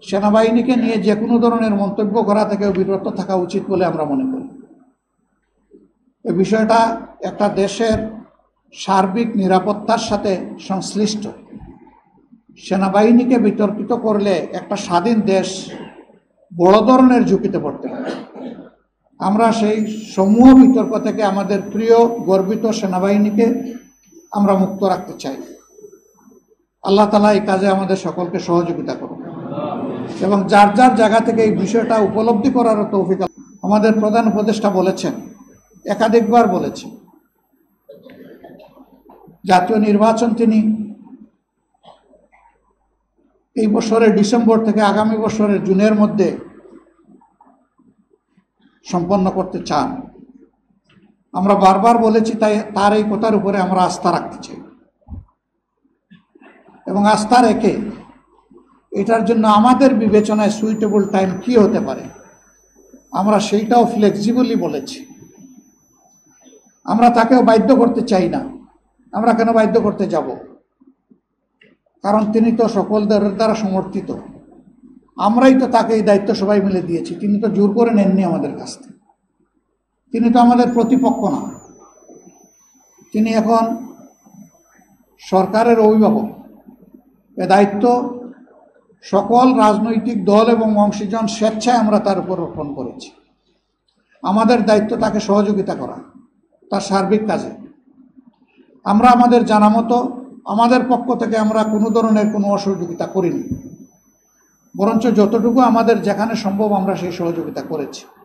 সেনাবাহিনীকে নিয়ে যে কোনো ধরনের মন্তব্য করা থেকে বিরত থাকা উচিত বলে আমরা মনে করি। এই বিষয়টা একটা দেশের সার্বিক নিরাপত্তার সাথে সংশ্লিষ্ট। সেনাবাহিনীকে বিতর্কিত করলে একটা স্বাধীন দেশ বড় ধরনের ঝুঁকিতে পড়তে পারে। আমরা সেই সমূহ বিতর্ক থেকে আমাদের প্রিয় গর্বিত সেনাবাহিনীকে আমরা মুক্ত রাখতে চাই। আল্লাহ তাআলা এই কাজে আমাদের সকলকে সহযোগিতা করুন এবং যার যার জায়গা থেকে এই বিষয়টা উপলব্ধি করার তৌফিক আমাদের প্রধান উপদেষ্টা বলেছেন, একাধিকবার বলেছেন, জাতীয় নির্বাচন তিনি এই বছরের ডিসেম্বর থেকে আগামী বছরের জুনের মধ্যে সম্পন্ন করতে চান। আমরা বারবার বলেছি, তাই তার এই কথার উপরে আমরা আস্থা রাখতে চাই এবং আস্থা রেখে এটার জন্য আমাদের বিবেচনায় সুইটেবল টাইম কি হতে পারে আমরা সেইটাও ফ্লেক্সিবলি বলেছি। আমরা তাকেও বাধ্য করতে চাই না। আমরা কেন বাধ্য করতে যাব? কারণ তিনি তো সকলদের দ্বারা সমর্থিত। আমরাই তো তাকে এই দায়িত্ব সবাই মিলে দিয়েছি। তিনি তো জোর করে নেননি আমাদের কাছ থেকে। তিনি তো আমাদের প্রতিপক্ষ না। তিনি এখন সরকারের অভিভাবক। এ দায়িত্ব সকল রাজনৈতিক দল এবং অংশীজন স্বেচ্ছায় আমরা তার উপর অর্পণ করেছি। আমাদের দায়িত্ব তাকে সহযোগিতা করা তার সার্বিক কাজে। আমরা আমাদের জানা মতো আমাদের পক্ষ থেকে আমরা কোনো ধরনের কোনো অসহযোগিতা করিনি, বরঞ্চ যতটুকু আমাদের যেখানে সম্ভব আমরা সেই সহযোগিতা করেছি।